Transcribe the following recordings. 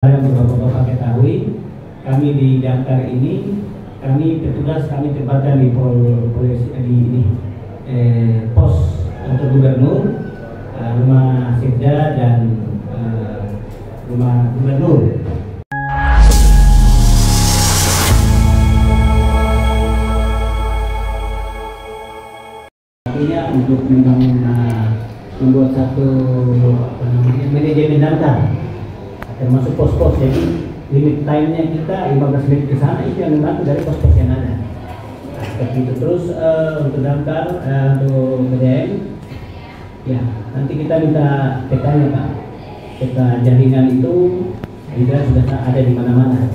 Yang Bapak-Bapak ketahui, kami di Damkar ini, petugas kami tempatkan di pos untuk gubernur, rumah Sekda dan rumah gubernur. Artinya untuk membuat satu manajemen damkar, termasuk pos-pos. Jadi limit time-nya kita 15 menit ke sana, itu yang membantu dari pos-pos yang ada. Nah, seperti itu. Terus untuk damkar, untuk BDM, ya nanti kita minta petanya Pak. Peta jaringan itu juga sudah ada di mana-mana.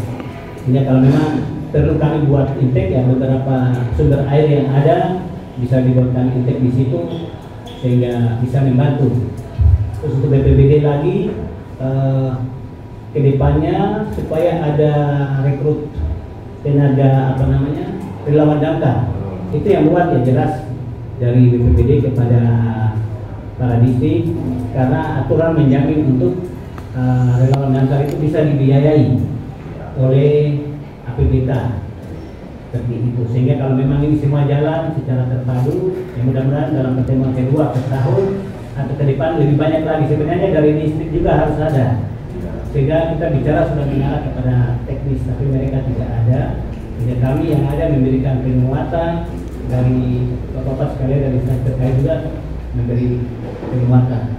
Sehingga kalau memang perlu kami buat intake, ya beberapa sumber air yang ada bisa dibuatkan intake di situ sehingga bisa membantu. Terus untuk BPBD lagi, kedepannya supaya ada rekrut tenaga relawan damkar, itu yang buat ya jelas dari BPBD kepada para distrik, karena aturan menjamin untuk relawan damkar itu bisa dibiayai oleh APBD seperti itu. Sehingga kalau memang ini semua jalan secara terpadu, ya mudah-mudahan dalam pertemuan kedua ke tahun atau ke depan lebih banyak lagi. Sebenarnya dari distrik juga harus ada, sehingga kita bicara sudah mengarah kepada teknis, tapi mereka tidak ada. Sehingga kami yang ada memberikan penguatan, dari Bapak-Bapak sekalian dari dinas terkait juga memberi penguatan.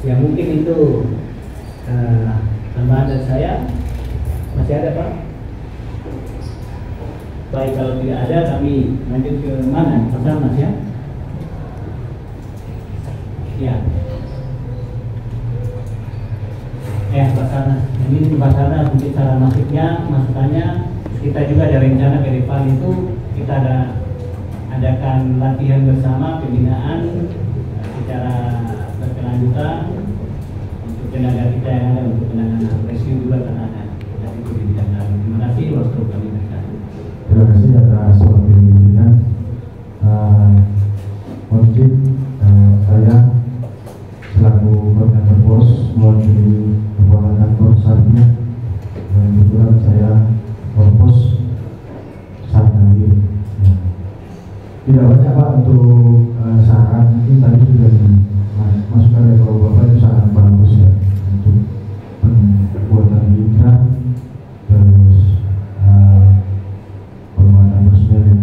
Ya mungkin itu tambahan dari saya. Masih ada Pak? Baik, kalau tidak ada kami lanjut ke mana? Mas ya? Ya. Basarnas. Ini Basarnas untuk cara masukannya, kita juga ada rencana ke depan itu kita adakan latihan bersama, pembinaan secara berkelanjutan untuk tenaga kita yang ada, untuk penanganan rescue juga akan ada. Dan itu di bidang lain. Terima kasih waktu kami berikan. Terima kasih atas waktu yang diberikan. Mungkin saya selaku koordinator pos mewakili kepala kantor Sardia, dan kebetulan saya korpos Sardia. Tidak banyak Pak untuk saran, mungkin tadi sudah dimasukkan oleh Bapak, itu sangat bagus ya untuk pembuatan mitra, terus penguatan personel.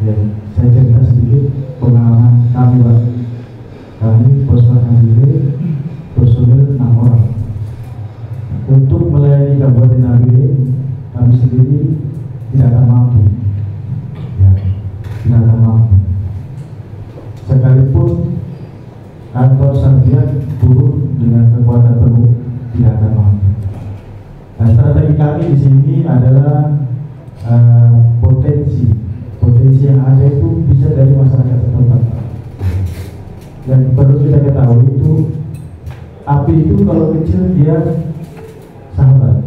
Ya, saya cerita sedikit pengalaman kami Pak. Kami Posmas Nabire personil 6 orang. Untuk melayani Kabupaten Nabire, kami sendiri tidak akan mampu. Ya, tidak akan mampu. Sekalipun kantor Sardia turun dengan kekuatan penuh, tidak akan mampu. Nah, strategi kami di sini adalah potensi yang ada itu bisa dari masyarakat setempat. Dan perlu kita ketahui itu, api itu kalau kecil dia sahabat,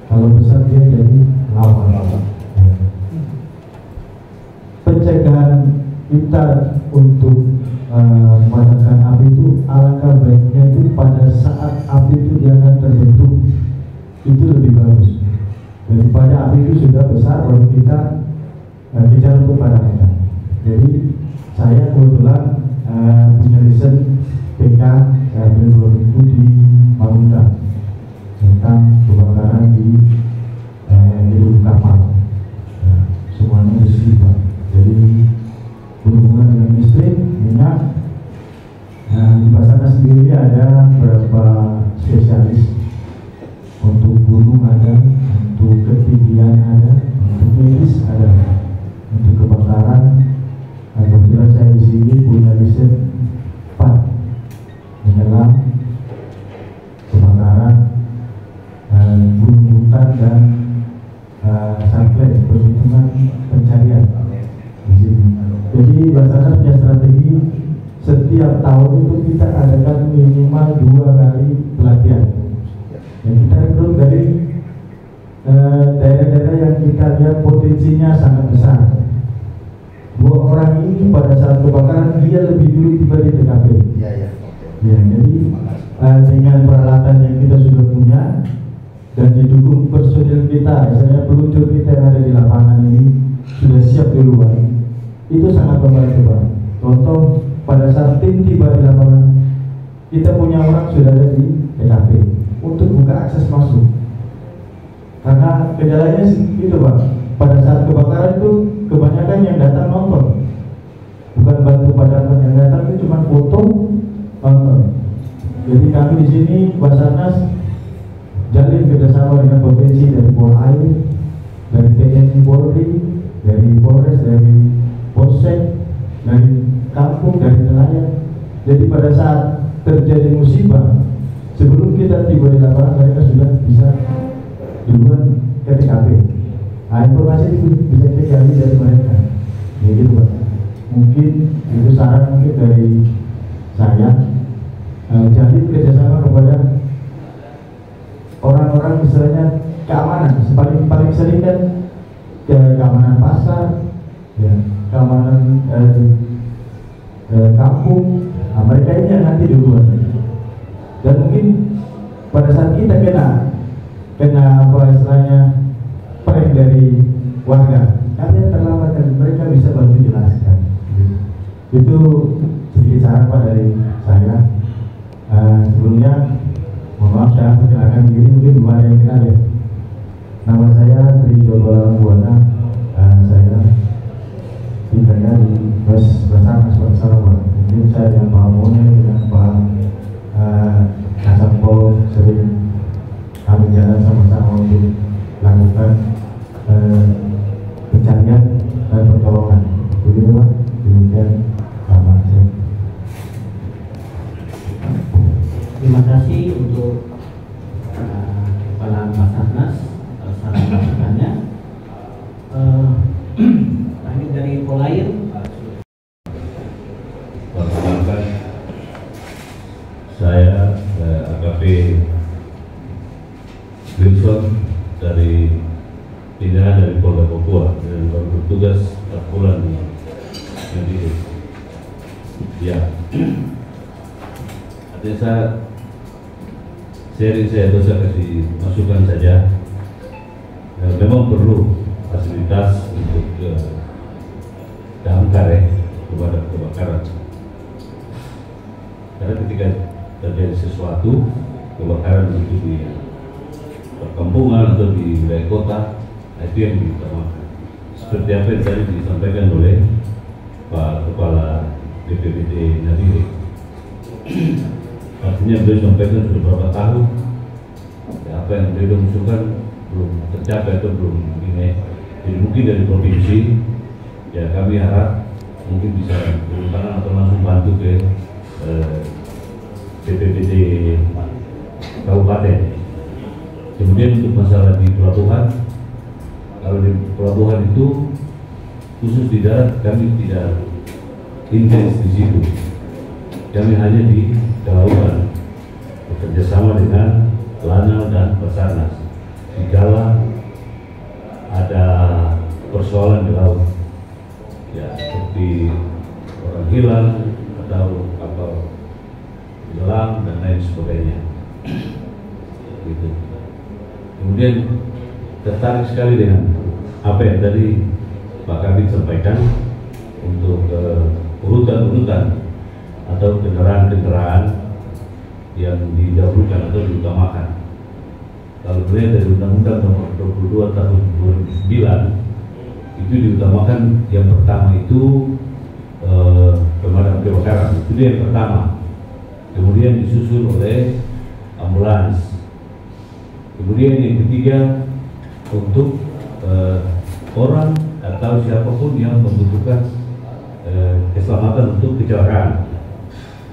kalau besar dia jadi lawan. Pencegahan kita untuk memadamkan api itu, alangkah baiknya itu pada saat api itu dia akan terbentuk, itu lebih bagus daripada api itu sudah besar baru kita kejar untuk padamkan. Jadi saya kebetulan punya riset PK ambil 2000 di Pamuda tentang kebakaran di gedung kapal. Semuanya bersih Pak. Jadi berhubungan dengan listrik, minyak. Di Basarnas sendiri ada beberapa spesialis, untuk gunung ada, untuk ketinggian ada, untuk medis ada, untuk kebakaran. Kebetulan saya di sini punya riset 4, menyelam, kebakaran, gunung hutan, dan sampel perhitungan pencarian di sini. Jadi Basarnas punya strategi, setiap tahun itu kita adakan minimal 2 kali pelatihan. Dan kita rekrut dari daerah-daerah yang kita lihat potensinya sangat besar. 2 orang ini pada saat kebakaran dia lebih dulu tiba di TKP. Ya, jadi dengan peralatan yang kita sudah punya, dan didukung personil kita, misalnya peluncur kita yang ada di lapangan ini sudah siap duluan, itu sangat membantu Pak. Contoh pada saat tim tiba di lapangan, kita punya orang sudah ada di TKP untuk buka akses masuk. Karena kendalanya itu Pak, pada saat kebakaran itu kebanyakan yang datang nonton, bukan bantu padamkan, yang datang itu cuma foto, nonton. Jadi kami di sini Basarnas jalin kerjasama dengan potensi dari Pol Air, dari TNI Polri, dari Polres, dari Polsek, dari kampung, dari nelayan. Jadi pada saat terjadi musibah, sebelum kita tiba di lapangan mereka sudah bisa duluan ke TKP. Nah, informasi itu bisa kita gali dari mereka. Ya gitu Pak. Mungkin itu saran mungkin dari saya. Jalin kerjasama kepada orang-orang misalnya keamanan, paling sering kan keamanan pasar, ya, keamanan kampung. Nah, mereka ini yang nanti duluan. Dan mungkin pada saat kita kena apa istilahnya prank dari warga, kalian terlambat dan mereka bisa bantu jelaskan. Itu sedikit saran Pak dari saya. Sebelumnya mohon maaf saya perkenalkan diri, mungkin belum ada yang kenal ya. Nama saya Tri Jogola Buana. Saya tinggalnya di Basarnas Sarawak. Mungkin saya dengan Pak Mone, dengan Pak Kasapol sering kami jalan sama-sama untuk lakukan pencarian dan pertolongan. Begitu Pak, demikian sama saya. Terima kasih untuk Kepala Basarnas saran masukannya. Lanjut dari Polair. Perkenalkan, saya AKP Wilson dari pindahan dari Polda Papua dan baru bertugas 4 bulan di Nadiru. Ya, artinya saya kasih masukan saja. Memang perlu fasilitas untuk damkar ya, kepada kebakaran. Karena ketika terjadi sesuatu kebakaran itu di perkampungan atau di wilayah kota, itu yang diutamakan. Seperti apa yang tadi disampaikan oleh Pak Kepala BPBD Nadiru. Artinya beliau sampaikan sudah berapa tahun ya, apa yang beliau usulkan belum tercapai atau belum ini. Jadi mungkin dari provinsi ya kami harap mungkin bisa turun tangan atau langsung bantu ke BPBD Kabupaten. Kemudian untuk masalah di pelabuhan, kalau di pelabuhan itu khusus di darat kami tidak intens di situ. Kami hanya di kelautan bekerjasama dengan Lanal dan Basarnas. Jikalau ada persoalan di laut, ya seperti orang hilang atau kapal hilang dan lain sebagainya, gitu. Kemudian tertarik sekali dengan apa yang tadi Pak Kabit sampaikan untuk urutan-urutan atau kendaraan-kendaraan yang didahulukan atau diutamakan. Kalau melihat dari Undang-Undang Nomor 22 Tahun 2009 itu diutamakan yang pertama itu pemadam kebakaran, itu dia yang pertama. Kemudian disusul oleh ambulans. Kemudian yang ketiga untuk orang atau siapapun yang membutuhkan keselamatan untuk kecelakaan.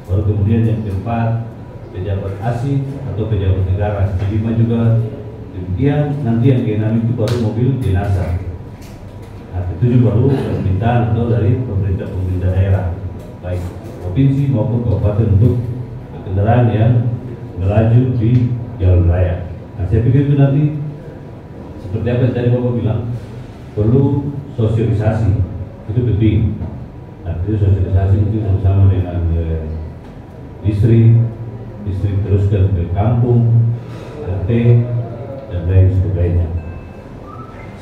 Baru kemudian yang keempat pejabat asing atau pejabat negara. Kelima juga demikian. Nanti yang keenam itu baru mobil jenazah. Nah, ketujuh baru permintaan atau dari pemerintah daerah, baik provinsi maupun kabupaten untuk kendaraan yang melaju di jalan raya. Nah, saya pikir itu nanti seperti apa yang tadi Bapak bilang, perlu sosialisasi, itu penting. Nah, itu sosialisasi mungkin bersama dengan distrik teruskan ke kampung, RT, dan lain sebagainya.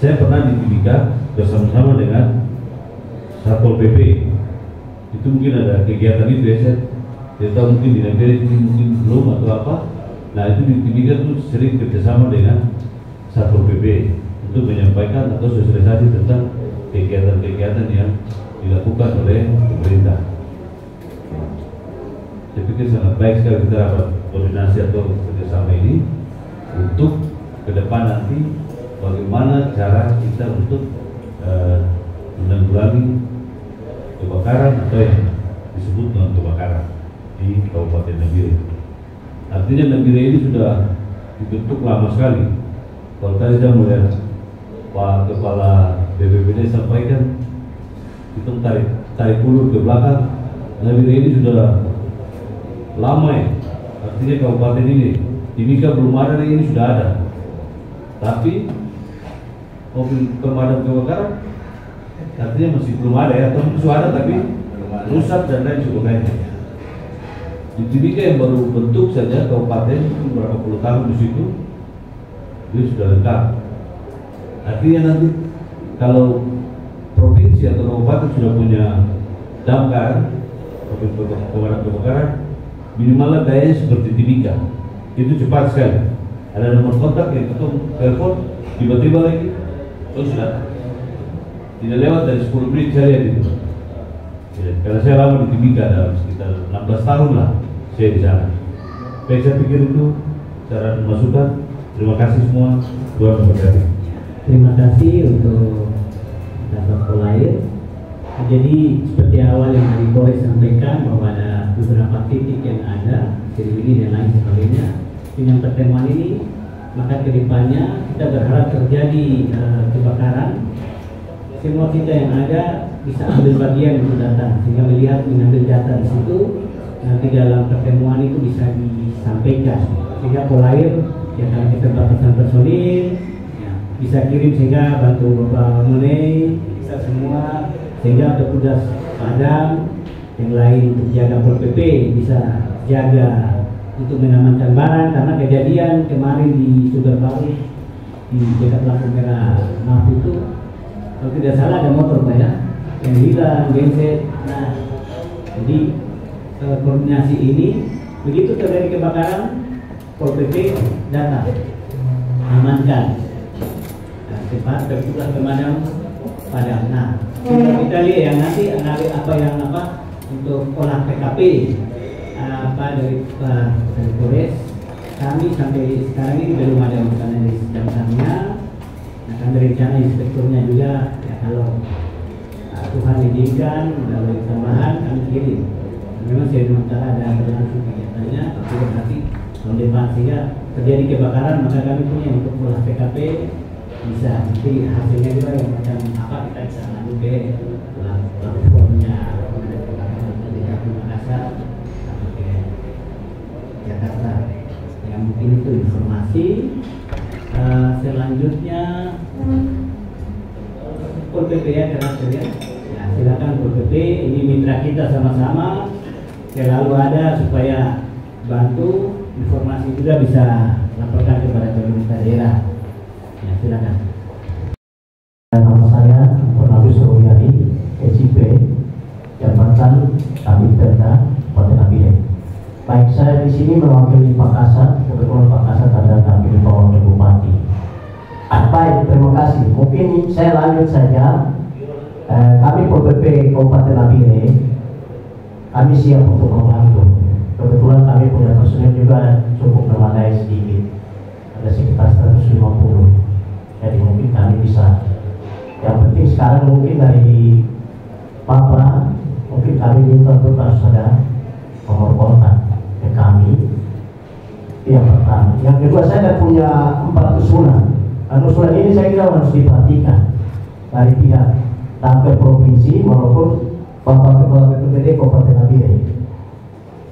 Saya pernah di Timika bersama-sama dengan Satpol PP. Itu mungkin ada kegiatan itu ya, saya tidak tahu mungkin di negara ini mungkin belum atau apa. Nah itu di Timika tuh sering kerjasama dengan Satpol PP untuk menyampaikan atau sosialisasi tentang kegiatan-kegiatan yang dilakukan oleh pemerintah. Saya pikir sangat baik sekali kita dapat koordinasi atau kerjasama ini untuk ke depan nanti bagaimana cara kita untuk menanggulangi kebakaran atau yang disebut dengan kebakaran di Kabupaten Nabire. Artinya Nabire ini sudah dibentuk lama sekali. Kalau tadi saya melihat Pak Kepala BPBD sampaikan, kita tarik ulur ke belakang, Nabire ini sudah lama ya. Artinya kabupaten ini, Timika belum ada, ini sudah ada. Tapi mobil pemadam kebakaran artinya masih belum ada ya, atau sudah ada tapi rusak dan lain sebagainya. Di Timika yang baru bentuk saja kabupaten beberapa puluh tahun di situ, dia sudah lengkap. Artinya nanti kalau provinsi atau kabupaten sudah punya damkar, pemadam kebakaran, minimal dayanya seperti Timika, itu cepat sekali. Ada nomor kontak yang ketemu telepon, tiba-tiba lagi, oh sudah, tidak lewat dari 10 menit saya lihat itu. Ya, karena saya lama di Timika, dalam sekitar 16 tahun lah saya di sana. Baik, saya pikir itu saran masukan. Terima kasih semua, Tuhan memberkati. Terima kasih untuk Bapak Polair. Jadi seperti awal yang tadi Boy sampaikan bahwa ada beberapa titik yang ada ini dan lain sebagainya. Dengan pertemuan ini, maka kedepannya kita berharap terjadi kebakaran. Semua kita yang ada bisa ambil bagian untuk datang, sehingga melihat mengambil data di situ. Nanti dalam pertemuan itu bisa disampaikan, sehingga Polair yang kami keterbatasan personil ya, bisa kirim sehingga bantu Bapak Menei, bisa semua, sehingga petugas padam yang lain untuk jaga Pol PP bisa jaga untuk mengamankan barang, karena kejadian kemarin di Sudarbaru di dekat lampu merah maaf itu, kalau tidak salah ada motor Pak ya yang hilang, genset. Nah, jadi koordinasi ini begitu terjadi kebakaran, Pol PP datang amankan, nah, cepat bertugas pemadam padam. Nah, kita lihat yang nanti apa yang untuk olah TKP dari Polres. Kami sampai sekarang ini belum ada makanan di dalamnya. Nah, kami rencana inspekturnya juga ya, kalau Tuhan izinkan melalui tambahan kami kirim. Memang sementara ada berlangsung kegiatannya, tapi nanti tahun depan sehingga terjadi kebakaran maka kami punya untuk olah TKP bisa nanti hasilnya juga yang macam apa kita bisa lanjut ke platformnya dari Makassar sampai ke Jakarta. Ya mungkin itu informasi. Selanjutnya Pol PP ya, terakhir ya. Nah, silakan Pol PP, ini mitra kita sama-sama selalu ada supaya bantu informasi juga bisa laporkan kepada pemerintah daerah. Ya, silakan. Nama saya Purnawis Royari, SIP, Jabatan Kabit Perda Kabupaten Nabire. Baik, saya di sini mewakili Pak Kasat, kebetulan Pak Kasat ada kami di bawah Bupati. Baik, terima kasih. Mungkin saya lanjut saja. Kami Pol PP Kabupaten Nabire, kami siap untuk membantu. Kebetulan kami punya personil juga cukup memadai sedikit, ada sekitar 150. Jadi mungkin kami bisa. Yang penting sekarang mungkin dari Papa, mungkin kami minta untuk harus ada nomor kontak ke kami. Yang pertama. Yang kedua, saya punya 4 usulan. Dan usulan ini saya kira harus diperhatikan dari pihak damkar provinsi maupun Bapak Kepala BPBD Kabupaten Nabire.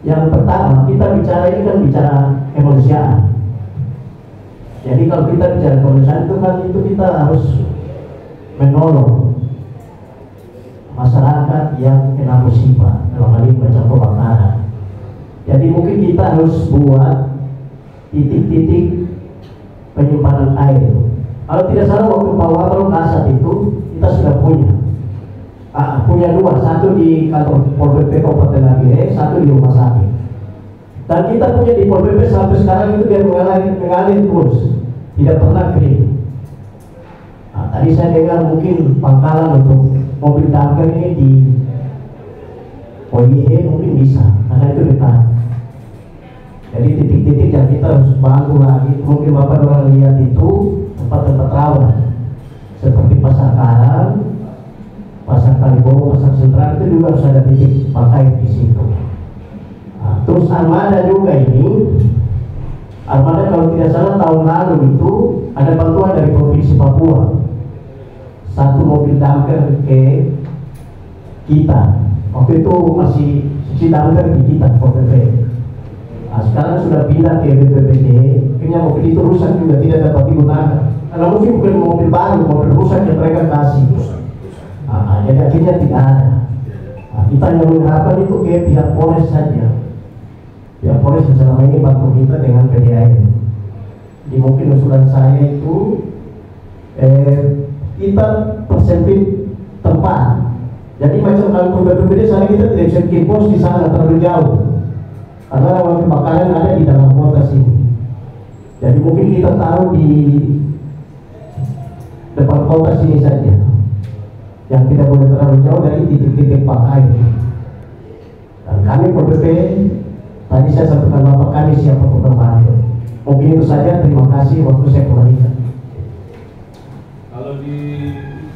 Yang pertama, kita bicara ini kan bicara kemanusiaan. Jadi kalau kita bicara kemanusiaan itu kan kita harus menolong masyarakat yang kena musibah, dalam hal ini macam kebakaran. Jadi mungkin kita harus buat titik-titik penyimpanan air. Kalau tidak salah waktu Pak Watro kasat itu kita sudah punya dua, satu di kantor Pol PP Kabupaten Nabire, satu di rumah sakit. Dan kita punya di Pol PP sampai sekarang itu dia mengalir terus, tidak pernah kering. Nah, tadi saya dengar mungkin pangkalan untuk mobil damkar ini di OIE mungkin bisa, karena itu dekat. Jadi titik-titik yang kita harus bantu lagi, mungkin Bapak orang lihat itu tempat-tempat rawan seperti Pasar Karang, Pasar Kalibowo, Pasar Sentral, itu juga harus ada titik pakai di situ. Nah, terus armada juga ini, armada kalau tidak salah tahun lalu itu ada bantuan dari Provinsi Papua, satu mobil damkar ke kita. Waktu itu masih cuci damkar di kita, PPP. Nah, sekarang sudah pindah ke BPPD, kayaknya mobil itu rusak juga, tidak dapat digunakan. Karena mungkin bukan mobil baru, mobil rusak yang mereka kasih. Nah, jadi akhirnya tidak ada. Nah, kita yang mengharapkan itu ke pihak Polres saja. Pihak Polres selama ini bantu kita dengan PDAM. Jadi mungkin usulan saya itu kita persempit tempat. Jadi macam kalau BPPD sana kita tidak bisa bikin pos di sana terlalu jauh, karena rawan kebakaran ada di dalam kota sini. Jadi mungkin kita taruh di depan kota sini saja, yang tidak boleh terlalu jauh dari titik-titik pakai. Dan kami PPP tadi saya sampaikan Bapak kami siap untuk membantu. Mungkin itu saja, terima kasih waktu saya kembalikan. Kalau di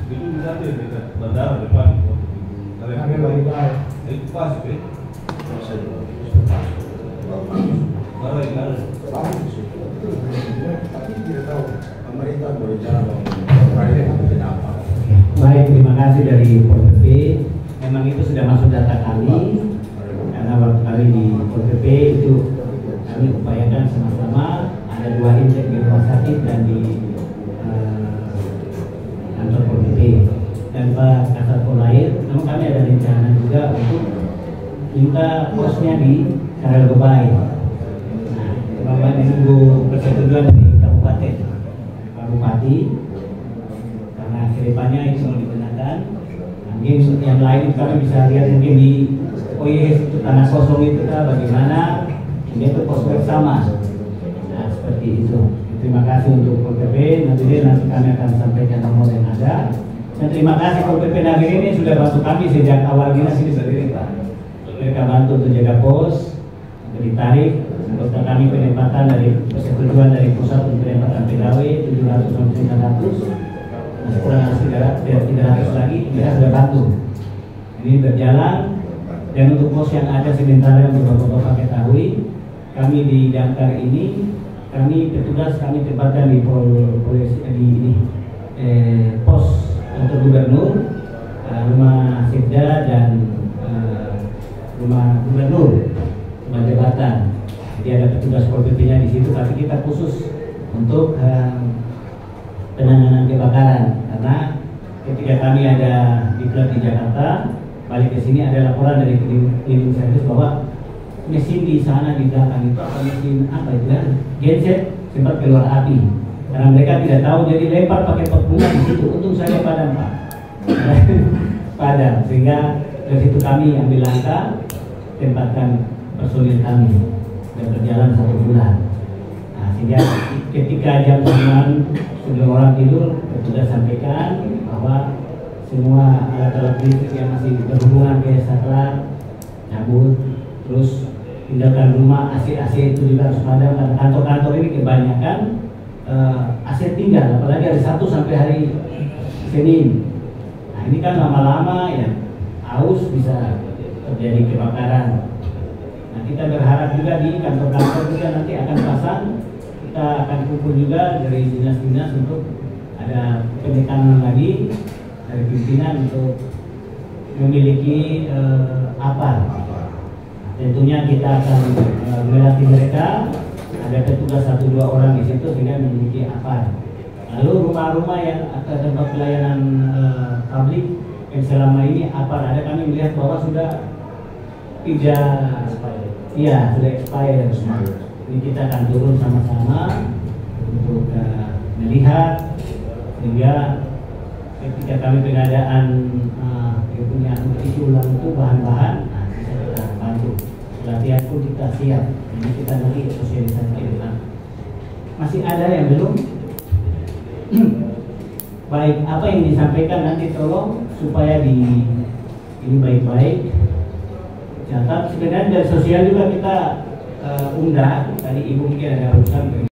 gedung satu ya dekat bandara depan. Itu pas, ya? Baik, terima kasih dari Pol PP. Memang itu sudah masuk data kami, karena waktu kali di Pol PP itu kami upayakan sama-sama ada 2 intake di rumah sakit dan di kantor Pol PP. Dan Pak Kasat Polair, namun kami ada rencana juga untuk minta posnya di Karanggebay. Nah, Bapak menunggu persetujuan dari Kabupaten Pak Bupati, karena kedepannya itu mau digunakan. Mungkin yang lain kami bisa lihat mungkin di OIE tanah kosong itu bagaimana ini itu pos bersama. Nah, seperti itu. Terima kasih untuk Pol PP. Nanti kami akan sampaikan nomor yang ada. Dan terima kasih Pol PP Nabire ini sudah bantu kami sejak awal dinas ini berdiri, Pak. Mereka bantu untuk jaga pos, untuk ditarik, anggota kami penempatan dari persetujuan dari pusat untuk penempatan pegawai 700 sampai 900, masih kurang 300 lagi, mereka sudah bantu. Ini berjalan, dan untuk pos yang ada sementara yang Bapak ketahui, kami di Damkar ini, kami petugas kami tempatkan di pos untuk gubernur, rumah Sekda dan rumah gubernur, rumah jabatan. Jadi ada petugas Pol PP-nya di situ, tapi kita khusus untuk penanganan kebakaran. Karena ketika kami ada diklat di Jakarta, balik ke sini ada laporan dari cleaning service bahwa mesin di sana di belakang itu apa mesin apa itu kan genset sempat keluar api. Karena mereka tidak tahu, jadi lempar pakai pot bunga di situ. Untung saya padam, Pak. Padam, sehingga dari situ kami ambil langkah, tempatkan personil kami dan berjalan 1 bulan. Nah, sehingga ketika jam 9 sebelum orang tidur, sudah sampaikan bahwa semua alat-alat listrik yang masih berhubungan ke saklar cabut, terus tinggalkan rumah, AC itu juga harus padam. Karena kantor-kantor ini kebanyakan AC tinggal, apalagi hari Sabtu sampai hari Senin. Nah, ini kan lama-lama ya aus bisa terjadi kebakaran. Nah, kita berharap juga di kantor-kantor juga nanti akan pasang, kita akan kumpul juga dari dinas-dinas untuk ada penekanan lagi dari pimpinan untuk memiliki apa. Tentunya kita akan melatih mereka. Ada petugas 1-2 orang di situ sehingga memiliki apa. Lalu rumah-rumah yang atau tempat pelayanan publik yang selama ini apa ada, kami melihat bahwa sudah tidak sudah expired. Ini kita akan turun sama-sama untuk melihat, sehingga ketika kami pengadaan punya isi ulang itu bahan-bahan, bisa kita bantu. Latihan pun kita siap, jadi kita nanti sosialisasi ke depan. Masih ada yang belum? Baik, apa yang disampaikan nanti tolong supaya ini baik-baik catat. Sebenarnya dari sosial juga kita undang, tadi ibu mungkin ada urusan